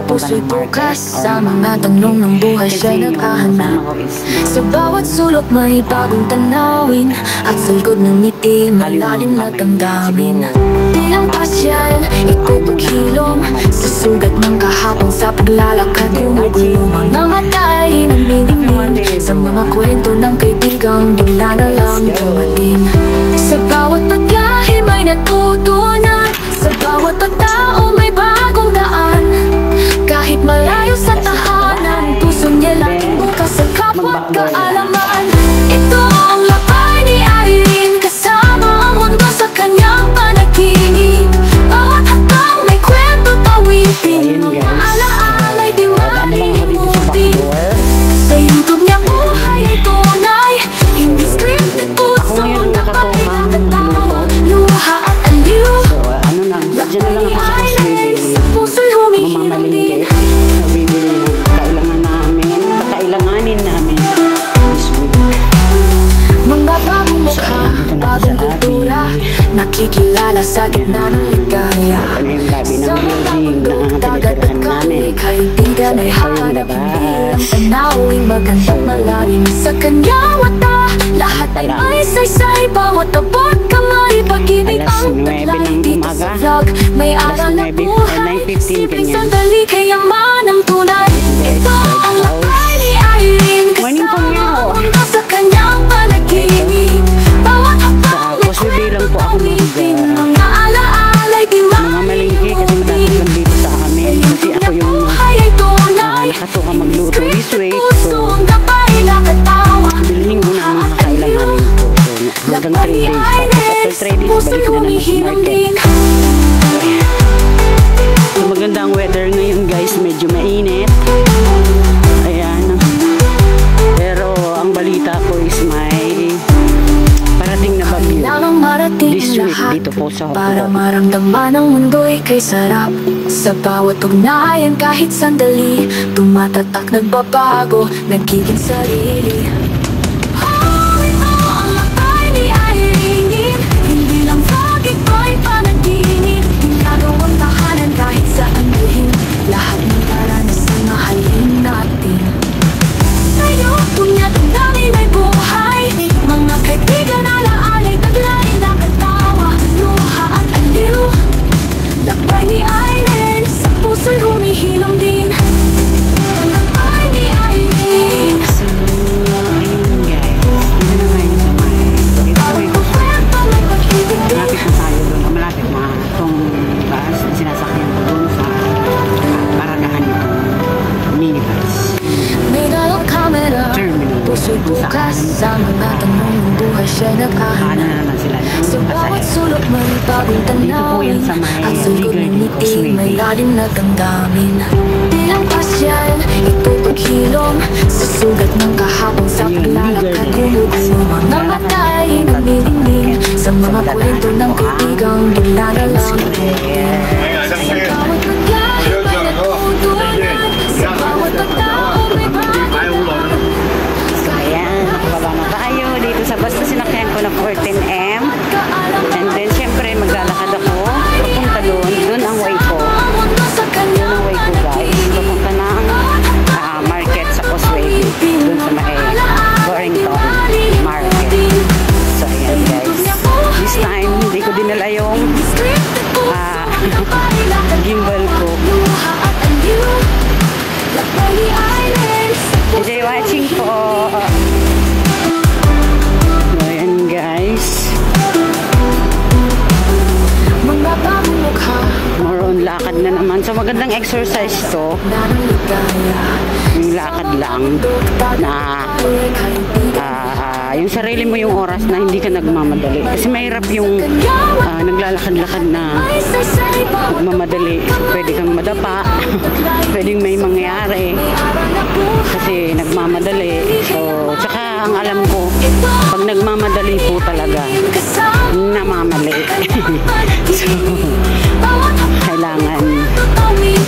puso'y bukas sa mga tanong ng buhay siya naghahanap. Sa bawat sulok may bagong tanawin, at sa likod ng ngiti malalim na damdamin. Bilang pasyal, ito'y paghilom sa sugat ng kahapon, sa paglalakad gumugulong mga matay namimingin sa mga kwento ng kaibigang bigla na lang dumating. Sa bawat paglahi may natutunan, sa bawat tao may bagong daan. Kahit malayo sa tahanan, puso niya laging bukas sa kapwa't kaalaman. Ito ang lakay ni Irene, kasama ang mundo sa kanyang panaginip. Bawat hakbang may kwento tawitin, mga alaala'y di malilimutin. Sa YouTube niya buhay ay tunay, hindi scripted, puso nakapagkatawa, luha at aliw. Lakay ni Irene, sa puso'y humihilom din. Kailanganin namin this week. Mga bagong mukha, bagong kultura, nakikilala sa gitna ng ligaya. Sa mga bundok, dagat at kahit kaibigan ay hanap, hindi ang tanawing magandang malalim. Sa kanyang mata, lahat ay may saysay, bawat abot kamay, pag-ibig ang taglay. Dito sa vlog, may aral na buhay, simpleng sandali, kayaman ang tunay. Ito ang lakay ni Irene, kasama ang mundo sa kanyang panaginip. Bawat hakbang may kwento tawitin, mga alaala'y di malilimutin. Dito sa amin kasi ako yung nakatuka magluto this way. So bilhin ko na ang mga kailanganin ko. Hanggang 3 days. After 3 days balik na naman sa market. So maganda ang weather ngayon guys, medyo mainit. Ayan. Pero ang balita ko is may parating na bagyo this week dito po sa Hong Kong. Para maramdaman ang mundo'y kay sarap. Sa bawat ugnayan kahit sandali, tumatatak, nagbabago, nagiging sarili. Ito ang lakay ni Irene, hindi lang vlog, ito'y panaginip. Ginagawang tahanan kahit saan buhin, lahat ng karanasan mahalin natin. Ngayon, tunya't ang dami may buhay, mga kaibigan alaala'y taglay, nakatawa, luha at aliw. Lakay ni Irene, sa puso'y humihilom din. Lakay ni Irene. So, ayun guys. Dito na ngayon sa may malapit na tayo doon. Malapit na itong bus. Sinasakyan ko doon sa paradahan itong minibus. May dalawang camera, puso'y bukas sa mga tanong ng buhay siya naghahanap. Ano naman sila Sa bawat sulok may bagong tanawin, at sa likod ng ngiti may lalim na damdamin. Bilang pasyal, ito'y paghilom sa sugat ng kahapon, sa paglalakad gumugulong mga matay namimingin sa mga kwento ng kaibigang bigla na lang dumating. Sa bawat paglahi may natutunan, sa bawat tao may bagong daan. Ayan, nakababa na tayo dito sa bus na sinakyan ko na 14M. And then, syempre, maglalakad ako. Papunta doon. Doon ang way ko. Doon ang way ko, guys. Papunta ng market sa Causeway. Doon sa may Warrington Market. So, ayan, guys. This time, hindi ko dinala yung gimbal ko. Enjoy watching po. So, ayan guys. More on lakad na naman. So magandang exercise to. Yung lakad lang na yung sarili mo yung oras na hindi ka nagmamadali. Kasi mahirap yung naglalakad-lakad na nagmamadali. Pwede kang madapa. Pwedeng may mangyari. Kasi nagmamadali. So, tsaka ang alam ko, pag nagmamadali po talaga, namamali. So, kailangan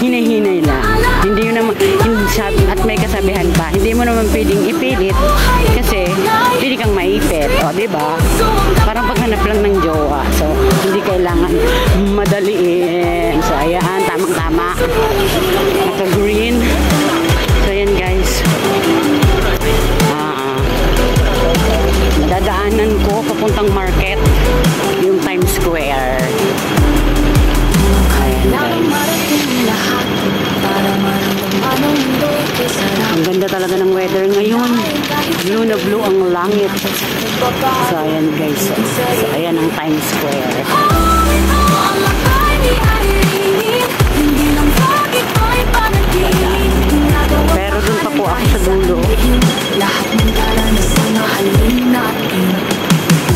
hinay-hinay lang. Hindi yun naman, at may kasabihan pa, hindi mo naman pwedeng ipilit kasi pwede kang maipit, o diba? Parang paghanap lang ng jowa. So, hindi kailangan madaliin. So, ayan, tamang-tama. Times Square. Pero dun pa po ako sa dulo.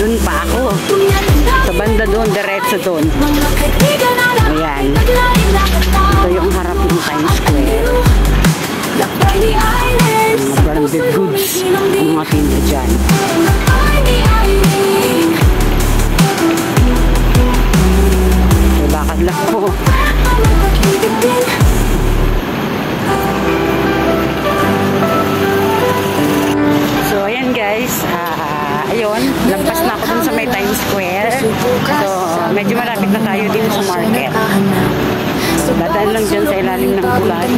Dun pa ako. Sa banda dun, diretso dun. Ayan. Ito yung harap ng Times Square. Mga branded goods ang mga tinda dyan. Lakad lang po. So ayan guys, ayun, lampas na ako dun sa may Times Square. So medyo malapit na tayo dito sa market. So dadaan lang dyan sa ilalim ng bulan.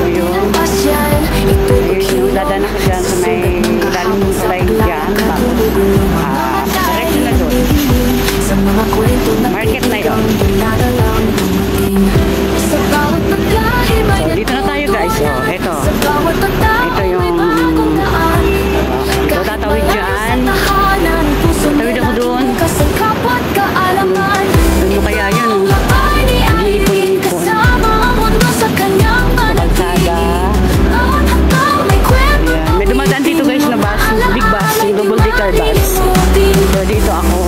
Ayun, ayun, dadaan ako dyan sa may ilalim ng tulay dyan. Diretso na doon. Market na yun. So dito na tayo guys. So ito. Ito yung ito tatawid dyan. Tawid ako doon. Doon mo kaya yun. Nag-iipon-ipon. Kalsada. Ayan. May dumadaan dito guys na bus. Big bus. Yung double decker bus. So dito ako.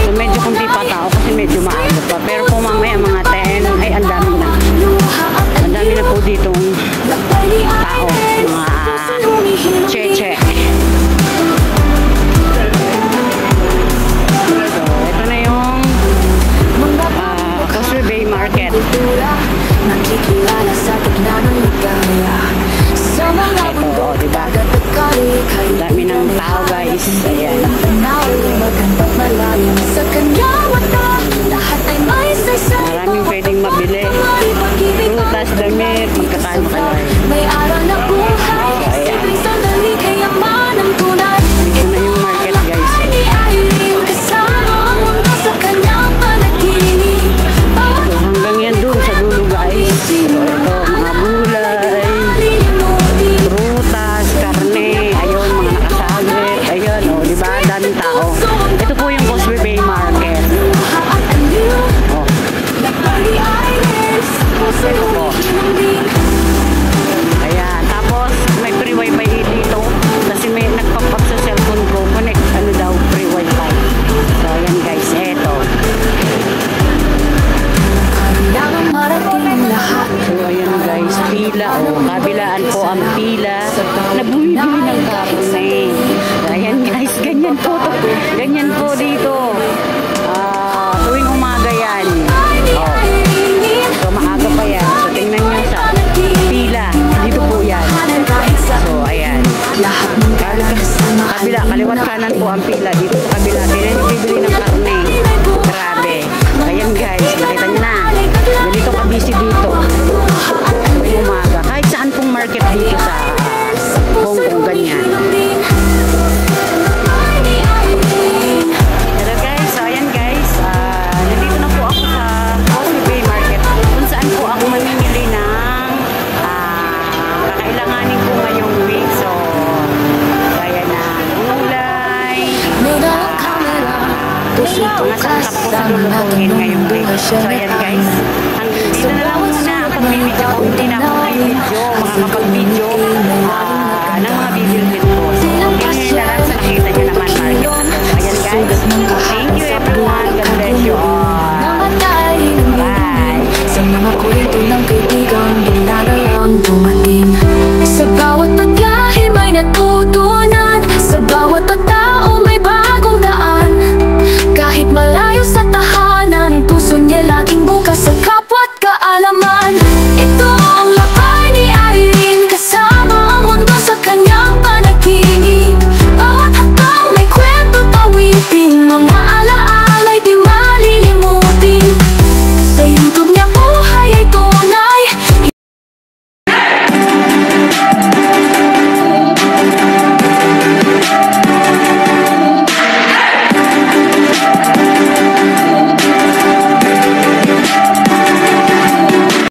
So medyo kunti pa tao kasi medyo maaga pa. Pero kung mamaya mga 10 ay ang dami na. Ang dami na po ditong tao. Mga cheche. So ito na yung Causeway Bay Market. Ito, diba? Dami ng tao guys. Ayan. Maraming pwedeng mabili. Prutas, damit, magkakano ka lang. Ayan. Ito na yung market guys. So hanggang yan dun sa dulo guys. So ito, mga gulay, prutas, karne, ayun, mga nakasagrit, ayun, o, diba? Daming tao. Ito po yung Causeway Bay Market. O. Ito po. Ayan. Tapos, may free wifi dito. Kasi may nagpop up sa cellphone ko. Connect, ano daw, free wifi. So, ayan guys. Ito. So, ayan guys. Pila. O, kabilaan po ang pila na bumibili ng karne. Ayan guys. Ganyan po. Ganyan po dito. Tuwing umaga yan. Oh. So, maaga pa yan. So, tingnan nyo sa pila. Dito po yan. So, ayan. Kabila, kaliwat kanan po ang pila. Dito sa kabila. Tingnan nyo bibili ng karne. Grabe. Ayan guys. Nakita nyo na. Ganito ka-busy dito. Tuwing umaga. Kahit saan pong market dito sa Hong Kong. Ganyan. Hello guys. So, ayan guys. Nandito na po ako sa Causeway Bay Market. Kung saan po ako mamimili ng kakailanganin ko ngayong week. So, kaya na gulay, mga sangkap po sa lulutuin ngayong week. So, ayan guys. Hanggang dito na lang muna ang pag-video ko. Hindi na ako may video, makakapag-video ng mga bibili ko. So,